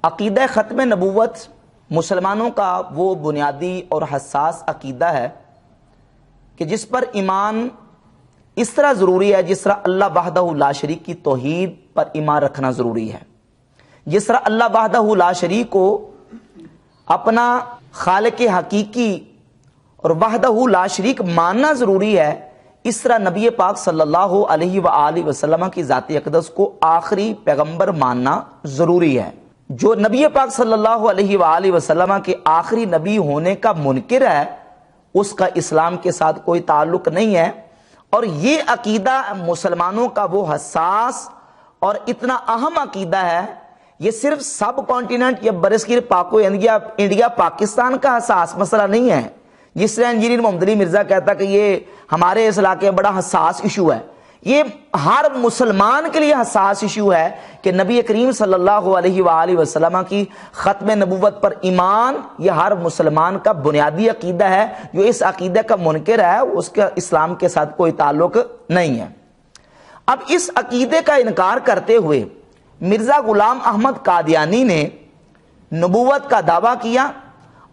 عقیدہ ختم نبوت مسلمانوں کا وہ بنیادی اور حساس عقیدہ ہے کہ جس پر ایمان اس طرح ضروری ہے جس طرح اللہ وحدہ لا شریک کی توحید پر ایمان رکھنا ضروری ہے. جس طرح اللہ وحدہ لا شریک کو اپنا خالق حقیقی اور وحدہ لا شریک ماننا ضروری ہے، اس طرح نبی پاک صلی اللہ علیہ وآلہ وسلم کی ذات اقدس کو آخری پیغمبر ماننا ضروری ہے. جو نبی پاک صلی اللہ علیہ وآلہ وسلم کے آخری نبی ہونے کا منکر ہے اس کا اسلام کے ساتھ کوئی تعلق نہیں ہے. اور یہ عقیدہ مسلمانوں کا وہ حساس اور اتنا اہم عقیدہ ہے، یہ صرف سب کانٹیننٹ یا برصغیر پاک و انڈیا پاکستان کا حساس مسئلہ نہیں ہے. جس طرح انجینئر محمد علی مرزا کہتا کہ یہ ہمارے اس علاقے میں بڑا حساس ایشو ہے، یہ ہر مسلمان کے لیے حساس ایشو ہے کہ نبی کریم صلی اللہ علیہ وآلہ وسلم کی ختم نبوت پر ایمان یہ ہر مسلمان کا بنیادی عقیدہ ہے. جو اس عقیدہ کا منکر ہے اس کا اسلام کے ساتھ کوئی تعلق نہیں ہے. اب اس عقیدے کا انکار کرتے ہوئے مرزا غلام احمد قادیانی نے نبوت کا دعویٰ کیا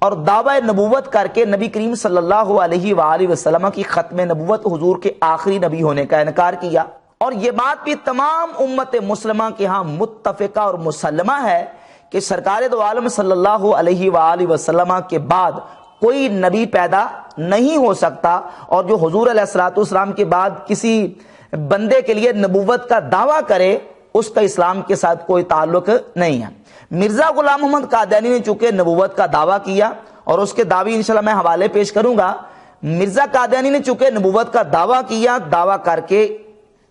اور دعوی نبوت کر کے نبی کریم صلی اللہ علیہ وآلہ وسلم کی ختم نبوت حضور کے آخری نبی ہونے کا انکار کیا. اور یہ بات بھی تمام امت مسلمہ کے ہاں متفقہ اور مسلمہ ہے کہ سرکار دو عالم صلی اللہ علیہ وآلہ وسلم کے بعد کوئی نبی پیدا نہیں ہو سکتا، اور جو حضور علیہ الصلوۃ والسلام کے بعد کسی بندے کے لیے نبوت کا دعویٰ کرے اس کا اسلام کے ساتھ کوئی تعلق نہیں ہے. مرزا غلام احمد قادیانی نے چونکہ نبوت کا دعویٰ کیا اور اس کے دعوی انشاءاللہ میں حوالے پیش کروں گا. مرزا قادیانی نے چونکہ نبوت کا دعویٰ کیا، دعویٰ کر کے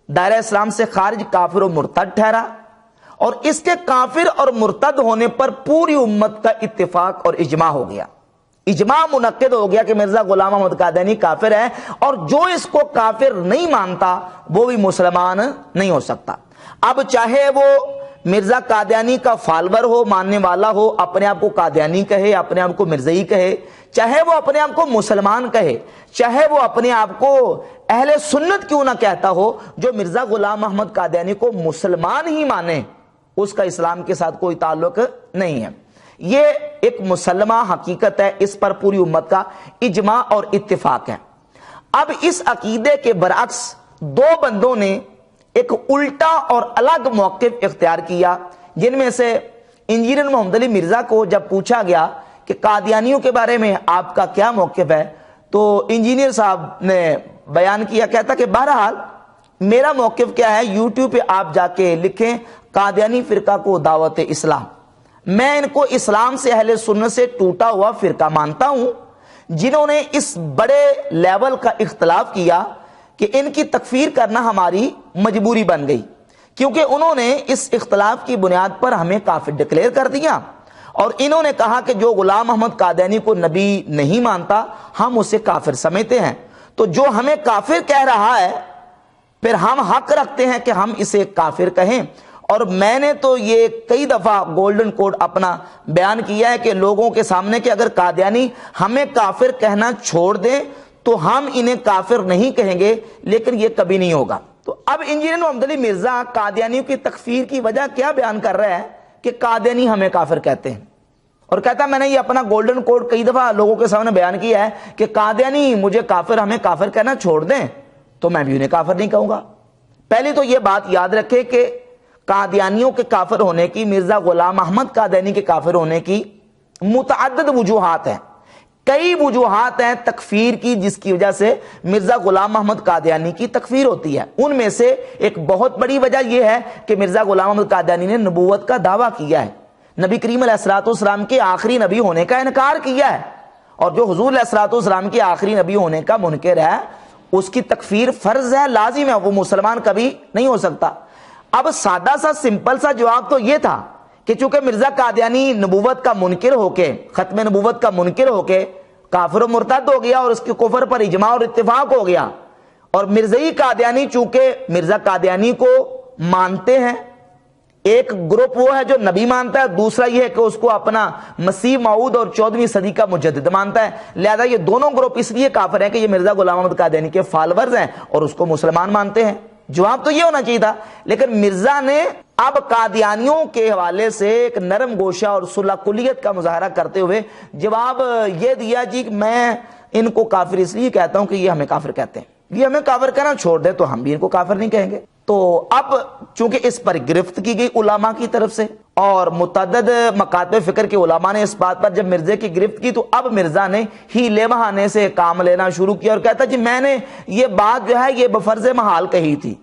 دائرہ اسلام سے خارج کافر و مرتد ٹھہرا، اور اس کے کافر اور مرتد ہونے پر پوری امت کا اتفاق اور اجماع ہو گیا. اجماع منعقد ہو گیا کہ مرزا غلام احمد قادیانی کافر ہے، اور جو اس کو کافر نہیں مانتا وہ بھی مسلمان نہیں ہو سکتا. اب چاہے وہ مرزا قادیانی کا فالور ہو، ماننے والا ہو، اپنے آپ کو قادیانی کہے، اپنے آپ کو مرزائی کہے، چاہے وہ اپنے آپ کو مسلمان کہے، چاہے وہ اپنے آپ کو اہل سنت کیوں نہ کہتا ہو، جو مرزا غلام احمد قادیانی کو مسلمان ہی مانے اس کا اسلام کے ساتھ کوئی تعلق نہیں ہے. یہ ایک مسلمہ حقیقت ہے، اس پر پوری امت کا اجماع اور اتفاق ہے. اب اس عقیدے کے برعکس دو بندوں نے ایک الٹا اور الگ موقف اختیار کیا، جن میں سے انجینئر محمد علی مرزا کو جب پوچھا گیا کہ قادیانیوں کے بارے میں آپ کا کیا موقف ہے تو انجینئر صاحب نے بیان کیا، کہتا کہ بہرحال میرا موقف کیا ہے، یوٹیوب پہ آپ جا کے لکھیں قادیانی فرقہ کو دعوت اسلام. میں ان کو اسلام سے اہل سنت سے ٹوٹا ہوا فرقہ مانتا ہوں، جنہوں نے اس بڑے لیول کا اختلاف کیا کہ ان کی تکفیر کرنا ہماری مجبوری بن گئی، کیونکہ انہوں نے اس اختلاف کی بنیاد پر ہمیں کافر ڈکلیئر کر دیا، اور انہوں نے کہا کہ جو غلام احمد قادیانی کو نبی نہیں مانتا ہم اسے کافر سمجھتے ہیں. تو جو ہمیں کافر کہہ رہا ہے پھر ہم حق رکھتے ہیں کہ ہم اسے کافر کہیں. اور میں نے تو یہ کئی دفعہ گولڈن کوڈ اپنا بیان کیا ہے کہ لوگوں کے سامنے کہ اگر قادیانی ہمیں کافر کہنا چھوڑ دیں تو ہم انہیں کافر نہیں کہیں گے، لیکن یہ کبھی نہیں ہوگا. تو اب انجینئر محمد علی مرزا قادیانیوں کی تکفیر کی وجہ کیا بیان کر رہا ہے کہ قادیانی ہمیں کافر کہتے ہیں، اور کہتا میں نے یہ اپنا گولڈن کوڈ کئی دفعہ لوگوں کے سامنے بیان کیا ہے کہ قادیانی مجھے کافر ہمیں کافر کہنا چھوڑ دیں تو میں بھی انہیں کافر نہیں کہوں گا. پہلی تو یہ بات یاد رکھے کہ قادیانیوں کے کافر ہونے کی، مرزا غلام احمد قادیانی کے کافر ہونے کی متعدد وجوہات ہیں، کئی وجوہات ہیں تکفیر کی جس کی وجہ سے مرزا غلام احمد قادیانی کی تکفیر ہوتی ہے. ان میں سے ایک بہت بڑی وجہ یہ ہے کہ مرزا غلام احمد قادیانی نے نبوت کا دعویٰ کیا ہے، نبی کریم علیہ الصلوۃ والسلام کے آخری نبی ہونے کا انکار کیا ہے، اور جو حضور علیہ الصلوۃ والسلام کے آخری نبی ہونے کا منکر ہے اس کی تکفیر فرض ہے، لازم ہے، وہ مسلمان کبھی نہیں ہو سکتا. اب سادہ سا سمپل سا جواب تو یہ تھا کہ چونکہ مرزا قادیانی نبوت کا منکر ہو کے، ختم نبوت کا منکر ہو کے کافر و مرتد ہو گیا اور اس کے کفر پر اجماع اور اتفاق ہو گیا، اور مرزائی قادیانی چونکہ مرزا قادیانی کو مانتے ہیں، ایک گروپ وہ ہے جو نبی مانتا ہے، دوسرا یہ ہے کہ اس کو اپنا مسیح موعود اور 14ویں صدی کا مجدد مانتا ہے، لہذا یہ دونوں گروپ اس لیے کافر ہیں کہ یہ مرزا غلام احمد قادیانی کے فالورز ہیں اور اس کو مسلمان مانتے ہیں. جواب تو یہ ہونا چاہیے تھا، لیکن مرزا نے اب قادیانیوں کے حوالے سے ایک نرم گوشہ اور صلح کلیت کا مظاہرہ کرتے ہوئے جواب یہ دیا جی کہ میں ان کو کافر اس لیے کہتا ہوں کہ یہ ہمیں کافر کہتے ہیں، یہ ہمیں کافر کہنا چھوڑ دے تو ہم بھی ان کو کافر نہیں کہیں گے۔ تو اب چونکہ اس پر گرفت کی گئی علماء کی طرف سے اور متعدد مکاتب فکر کے علماء نے اس بات پر جب مرزا کی گرفت کی، تو اب مرزا نے ہیلے بہانے سے کام لینا شروع کیا اور کہتا جی میں نے یہ بات جو ہے یہ بفرض محال کہی تھی،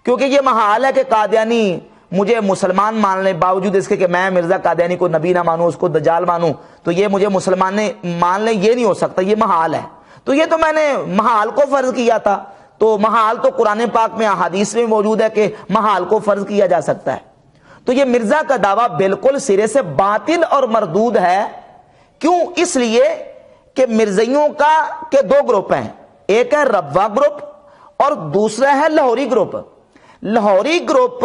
کیونکہ یہ محال ہے کہ قادیانی مجھے مسلمان مان لیں، باوجود اس کے کہ میں مرزا قادیانی کو نبی نہ مانوں، اس کو دجال مانوں، تو یہ مجھے مسلمان مان لیں، یہ نہیں ہو سکتا، یہ محال ہے۔ تو یہ تو میں نے محال کو فرض کیا تھا، تو محال تو قرآن پاک میں احادیث میں موجود ہے کہ محال کو فرض کیا جا سکتا ہے۔ تو یہ مرزا کا دعویٰ بالکل سرے سے باطل اور مردود ہے۔ کیوں؟ اس لیے کہ مرزائیوں کا کے دو گروپ ہیں، ایک ہے ربوہ گروپ اور دوسرا ہے لاہوری گروپ۔ لاہوری گروپ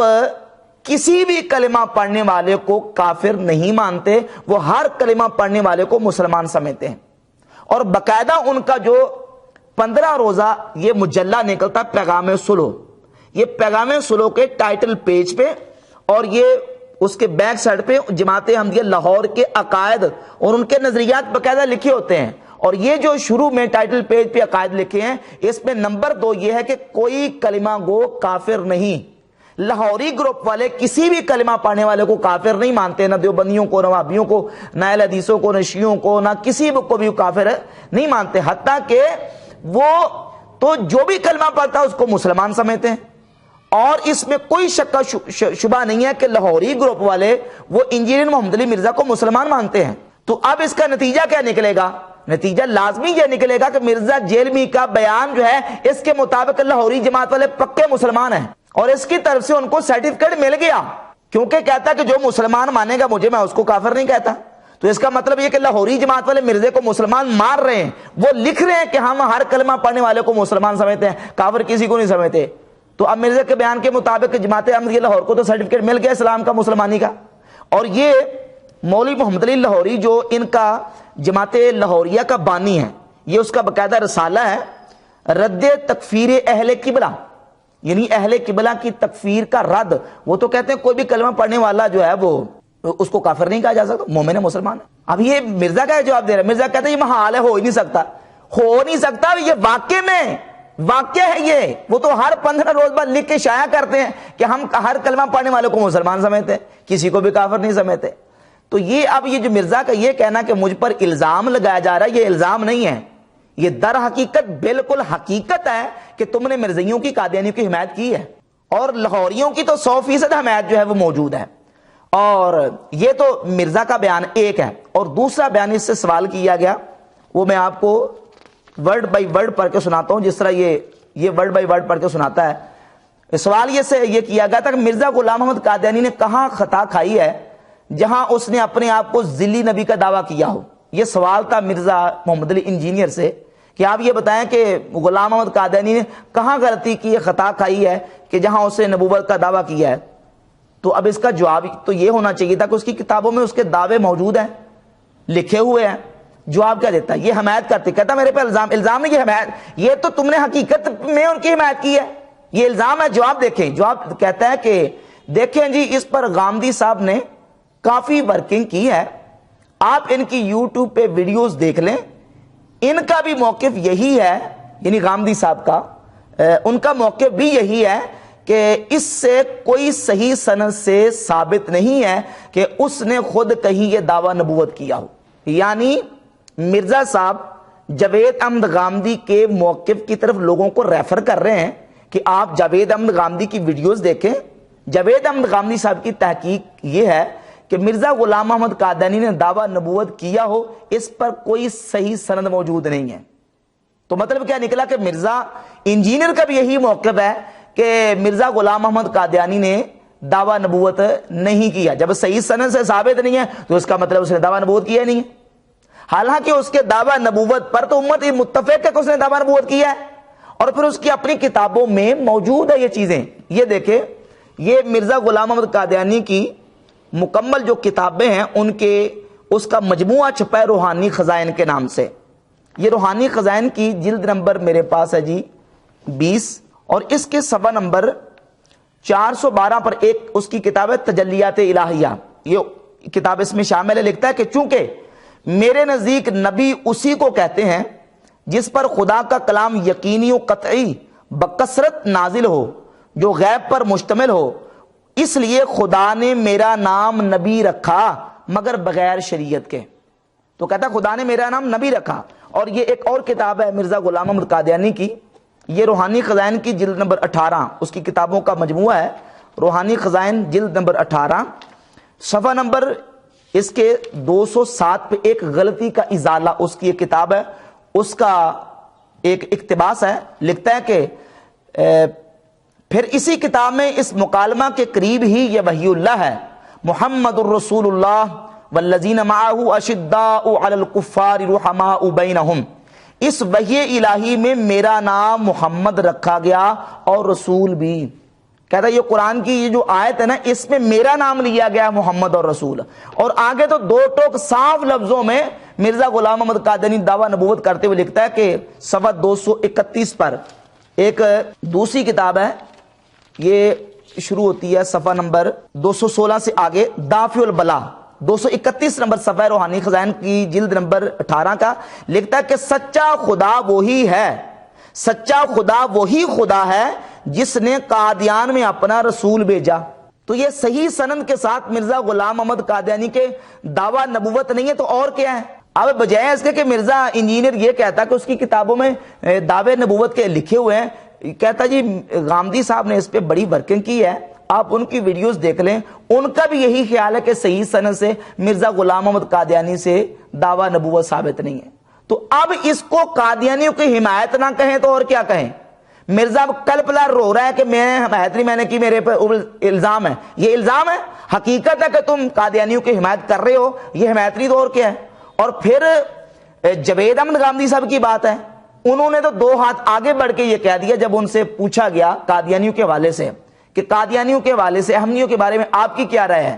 کسی بھی کلمہ پڑھنے والے کو کافر نہیں مانتے، وہ ہر کلمہ پڑھنے والے کو مسلمان سمجھتے ہیں، اور باقاعدہ ان کا جو 15 روزہ یہ مجلہ نکلتا پیغام صلح، یہ پیغام صلح کے ٹائٹل پیج پہ اور یہ اس کے بیک سائڈ پہ جماعت احمدیہ لاہور کے عقائد اور ان کے نظریات باقاعدہ لکھے ہوتے ہیں، اور یہ جو شروع میں ٹائٹل پیج پہ عقائد لکھے ہیں اس میں نمبر 2 یہ ہے کہ کوئی کلمہ گو کافر نہیں۔ لاہوری گروپ والے کسی بھی کلمہ پڑھنے والے کو کافر نہیں مانتے، نہ دیوبندیوں کو، نہ وہابیوں کو، نہ اہل حدیثوں کو، نہ شیعوں کو، نہ کسی کو بھی کافر نہیں مانتے، حتیٰ کہ وہ تو جو بھی کلمہ پڑھتا ہے اس کو مسلمان سمجھتے ہیں۔ اور اس میں کوئی شک شبہ نہیں ہے کہ لاہوری گروپ والے وہ انجینئر محمد علی مرزا کو مسلمان مانتے ہیں۔ تو اب اس کا نتیجہ کیا نکلے گا؟ نتیجہ لازمی یہ نکلے گا کہ مرزا جیلمی کا بیان جو ہے اس کے مطابق لاہوری جماعت والے پکے مسلمان ہیں، اور اس کی طرف سے ان کو سرٹیفکیٹ مل گیا، کیونکہ کہتا کہ جو مسلمان مانے گا مجھے، میں اس کو کافر نہیں کہتا۔ تو اس کا مطلب یہ کہ لاہوری جماعت والے مرزے کو مسلمان مار رہے ہیں، وہ لکھ رہے ہیں کہ ہم ہر کلمہ پڑھنے والے کو مسلمان سمجھتے ہیں، کافر کسی کو نہیں سمجھتے۔ تو اب مرزا کے بیان کے مطابق جماعت احمدیہ لاہور کو تو سرٹیفکیٹ مل گیا اسلام کا، مسلمانی کا۔ اور یہ مولوی محمد علی لاہوری جو ان کا جماعت لاہوریہ کا بانی ہے، یہ اس کا باقاعدہ رسالہ ہے رد تکفیر اہل قبلہ، یعنی اہل قبلہ کی تکفیر کا رد۔ وہ تو کہتے ہیں کوئی بھی کلمہ پڑھنے والا جو ہے وہ اس کو کافر نہیں کہا جا سکتا، مومن ہے، مسلمان ہے۔ اب یہ مرزا کا جواب دے رہا ہے، مرزا کہتے ہیں یہ محال ہے، ہو ہی نہیں سکتا، ہو نہیں سکتا، یہ واقع میں واقع ہے، یہ وہ تو ہر 15 روز بعد لکھ کے شائع کرتے ہیں کہ ہم ہر کلمہ پڑھنے والے کو مسلمان سمجھتے ہیں، کسی کو بھی کافر نہیں سمجھتے۔ تو یہ اب یہ جو مرزا کا یہ کہنا کہ مجھ پر الزام لگایا جا رہا ہے، یہ الزام نہیں ہے، یہ در حقیقت بالکل حقیقت ہے کہ تم نے مرزائیوں کی قادیانیوں کی حمایت کی ہے، اور لاہوریوں کی تو 100% حمایت جو ہے وہ موجود ہے۔ اور یہ تو مرزا کا بیان ایک ہے، اور دوسرا بیان اس سے سوال کیا گیا، وہ میں آپ کو ورڈ بائی ورڈ پڑھ کے سناتا ہوں، جس طرح یہ ورڈ بائی ورڈ پڑھ کے سناتا ہے۔ سوال یہ کیا گیا تھا کہ مرزا غلام محمد قادیانی نے کہاں خطا کھائی ہے جہاں اس نے اپنے آپ کو ذلی نبی کا دعویٰ کیا ہو۔ یہ سوال تھا مرزا محمد علی انجینئر سے کہ آپ یہ بتائیں کہ غلام محمد قادیانی نے کہاں غلطی کی ہے، خطا کھائی ہے کہ جہاں اس نے نبوت کا دعویٰ کیا ہے۔ تو اب اس کا جواب تو یہ ہونا چاہیے تھا کہ اس کی کتابوں میں اس کے دعوے موجود ہیں، لکھے ہوئے ہیں۔ جواب کیا دیتا ہے؟ یہ حمایت کرتے، کہتا میرے پہ الزام نہیں، یہ حمایت، یہ تو تم نے حقیقت میں ان کی حمایت کی ہے، یہ الزام ہے۔ جواب دیکھیں، جواب کہتا ہے کہ دیکھیں جی اس پر غامدی صاحب نے کافی ورکنگ کی ہے، آپ ان کی یوٹیوب پہ ویڈیوز دیکھ لیں، ان کا بھی موقف یہی ہے، یعنی غامدی صاحب کا، ان کا موقف بھی یہی ہے کہ اس سے کوئی صحیح سند سے ثابت نہیں ہے کہ اس نے خود کہیں یہ دعویٰ نبوت کیا ہو۔ یعنی مرزا صاحب جاوید احمد غامدی کے موقف کی طرف لوگوں کو ریفر کر رہے ہیں کہ آپ جاوید احمد غامدی کی ویڈیوز دیکھیں۔ جاوید احمد غامدی صاحب کی تحقیق یہ ہے کہ مرزا غلام محمد قادیانی نے دعویٰ نبوت کیا ہو، اس پر کوئی صحیح سند موجود نہیں ہے۔ تو مطلب کیا نکلا کہ مرزا انجینئر کا بھی یہی موقف ہے کہ مرزا غلام محمد قادیانی نے دعویٰ نبوت نہیں کیا۔ جب صحیح سند سے ثابت نہیں ہے تو اس کا مطلب اس نے دعویٰ نبوت کیا نہیں ہے، حالانکہ اس کے دعویٰ نبوت پر تو امت متفق ہے کہ اس نے دعویٰ نبوت کیا ہے، اور پھر اس کی اپنی کتابوں میں موجود ہے یہ چیزیں۔ یہ دیکھیں، یہ مرزا غلام محمد قادیانی کی مکمل جو کتابیں ہیں ان کے اس کا مجموعہ چھپا ہے روحانی خزائن کے نام سے۔ یہ روحانی خزائن کی جلد نمبر میرے پاس ہے جی 20، اور اس کے صفحہ نمبر 412 پر ایک اس کی کتاب ہے تجلیات الہیہ، یہ کتاب اس میں شامل ہے، لکھتا ہے کہ چونکہ میرے نزدیک نبی اسی کو کہتے ہیں جس پر خدا کا کلام یقینی و قطعی بکثرت نازل ہو، جو غیب پر مشتمل ہو، اس لیے خدا نے میرا نام نبی رکھا مگر بغیر شریعت کے۔ تو کہتا خدا نے میرا نام نبی رکھا۔ اور یہ ایک اور کتاب ہے مرزا غلام احمد قادیانی کی، یہ روحانی خزائن کی جلد نمبر 18، اس کی کتابوں کا مجموعہ ہے، روحانی خزائن جلد نمبر 18، صفحہ نمبر اس کے 207 پہ ایک غلطی کا ازالہ، اس کی ایک کتاب ہے، اس کا ایک اقتباس ہے، لکھتا ہے کہ پھر اسی کتاب میں اس مکالمہ کے قریب ہی یہ وحی اللہ ہے، محمد الرسول اللہ والذین معہ اشداء علی الکفار رحماء بینہم، اس وحی الہی میں میرا نام محمد رکھا گیا اور رسول بھی۔ کہتا ہے یہ قرآن کی یہ جو آیت ہے نا، اس میں میرا نام لیا گیا محمد اور رسول، اور آگے تو دو ٹوک صاف لفظوں میں مرزا غلام احمد قادیانی دعویٰ نبوت کرتے ہوئے لکھتا ہے کہ صفحہ 231 پر ایک دوسری کتاب ہے، یہ شروع ہوتی ہے صفحہ نمبر 216 سے آگے، دافع البلا، 231 نمبر صفحہ روحانی خزائن کی جلد نمبر 18 کا، لکھتا ہے کہ سچا خدا وہی ہے، سچا خدا وہی خدا ہے جس نے قادیان میں اپنا رسول بھیجا۔ تو یہ صحیح سند کے ساتھ مرزا غلام احمد قادیانی کے دعویٰ نبوت نہیں ہے تو اور کیا ہے؟ اب بجائے اس کے کہ مرزا انجینئر یہ کہتا کہ اس کی کتابوں میں دعوے نبوت کے لکھے ہوئے ہیں، کہتا جی غامدی صاحب نے اس پہ بڑی ورکنگ کی ہے، آپ ان کی ویڈیوز دیکھ لیں، ان کا بھی یہی خیال ہے کہ صحیح سند سے مرزا غلام احمد قادیانی سے دعویٰ نبوت ثابت نہیں ہے۔ تو اب اس کو قادیانیوں کی حمایت نہ کہیں تو اور کیا کہیں؟ مرزا کل پلا رو رہا ہے کہ میں نے حمایت نہیں میں نے کی، میرے پہ الزام ہے، یہ الزام ہے، حقیقت ہے کہ تم قادیانیوں کی حمایت کر رہے ہو، یہ حمایت نہیں تو اور کیا ہے؟ اور پھر جوید احمد غامدی صاحب کی بات ہے، انہوں نے تو دو ہاتھ آگے بڑھ کے یہ کہہ دیا جب ان سے پوچھا گیا قادیانیوں کے حوالے سے کہ قادیانیوں کے حوالے سے احمدیوں کے بارے میں آپ کی کیا رائے ہے،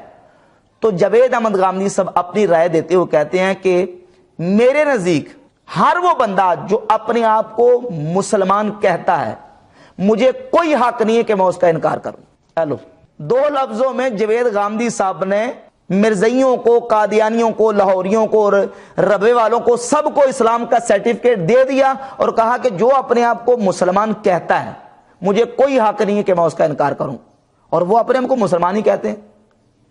تو جوید احمد غامدی صاحب اپنی رائے دیتے ہوئے کہتے ہیں کہ میرے نزدیک ہر وہ بندہ جو اپنے آپ کو مسلمان کہتا ہے، مجھے کوئی حق نہیں ہے کہ میں اس کا انکار کروں۔ چلو دو لفظوں میں جوید غامدی صاحب نے مرزائیوں کو، قادیانیوں کو، لاہوریوں کو اور ربے والوں کو سب کو اسلام کا سرٹیفکیٹ دے دیا اور کہا کہ جو اپنے آپ کو مسلمان کہتا ہے مجھے کوئی حق نہیں ہے کہ میں اس کا انکار کروں، اور وہ اپنے آپ کو مسلمان ہی کہتے ہیں۔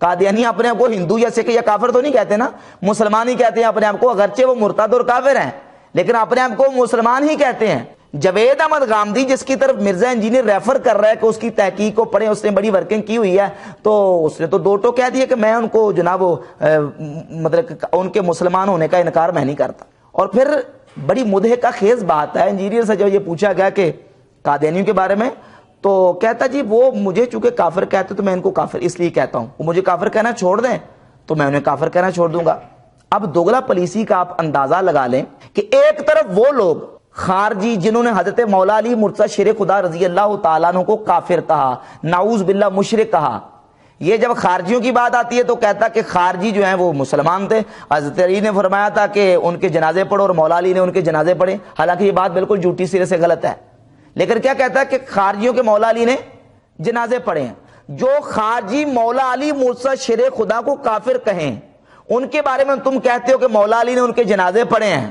قادیانی اپنے آپ کو ہندو یا سکھ یا کافر تو نہیں کہتے نا، مسلمان ہی کہتے ہیں اپنے آپ کو، اگرچہ وہ مرتد اور کافر ہیں لیکن اپنے آپ کو مسلمان ہی کہتے ہیں۔ جوید احمد غامدی جس کی طرف مرزا انجینئر ریفر کر رہا ہے کہ اس کی تحقیق کو پڑھیں، اس نے بڑی ورکنگ کی ہوئی ہے، تو اس نے تو دو ٹوک کہہ دیا کہ میں ان کو جناب مطلب ان کے مسلمان ہونے کا انکار میں نہیں کرتا۔ اور پھر بڑی مدح کا خیز بات ہے، انجینئر سے جب یہ پوچھا گیا کہ قادیانیوں کے بارے میں، تو کہتا جی وہ مجھے چونکہ کافر کہتے تو میں ان کو کافر اس لیے کہتا ہوں، وہ مجھے کافر کہنا چھوڑ دیں تو میں انہیں کافر کہنا چھوڑ دوں گا۔ اب دوگلا پلیسی کا آپ اندازہ لگا لیں کہ ایک طرف وہ لوگ خارجی جنہوں نے حضرت مولا علی مرتضی شیر خدا رضی اللہ تعالیٰ عنہ کو کافر کہا، نعوذ باللہ مشرک کہا، یہ جب خارجیوں کی بات آتی ہے تو کہتا کہ خارجی جو ہیں وہ مسلمان تھے، حضرت علی نے فرمایا تھا کہ ان کے جنازے پڑھو اور مولا علی نے ان کے جنازے پڑھے، حالانکہ یہ بات بالکل جھوٹی سرے سے غلط ہے، لیکن کیا کہتا ہے کہ خارجیوں کے مولا علی نے جنازے پڑھے ہیں۔ جو خارجی مولا علی مرتضی شیر خدا کو کافر کہیں ان کے بارے میں تم کہتے ہو کہ مولا علی نے ان کے جنازے پڑھے ہیں،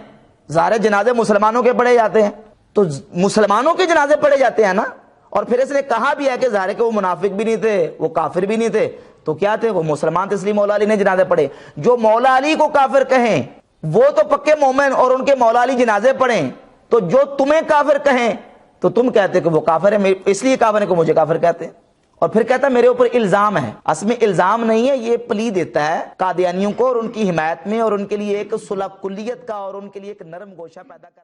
ظاہر جنازے مسلمانوں کے پڑھے جاتے ہیں، تو مسلمانوں کے جنازے پڑھے جاتے ہیں نا، اور پھر اس نے کہا بھی ہے کہ ظاہر کہ وہ منافق بھی نہیں تھے، وہ کافر بھی نہیں تھے، تو کیا تھے؟ وہ مسلمان تھے، اس لیے مولا علی نے جنازے پڑھے۔ جو مولا علی کو کافر کہیں وہ تو پکے مومن اور ان کے مولا علی جنازے پڑھیں، تو جو تمہیں کافر کہیں تو تم کہتے کہ وہ کافر ہے، اس لیے کافر ہے کہ مجھے کافر کہتے ہیں۔ اور پھر کہتا ہے میرے اوپر الزام ہے، اصل میں الزام نہیں ہے، یہ پلی دیتا ہے قادیانیوں کو اور ان کی حمایت میں، اور ان کے لیے ایک صلح کلیت کا اور ان کے لیے ایک نرم گوشہ پیدا کرتا ہے۔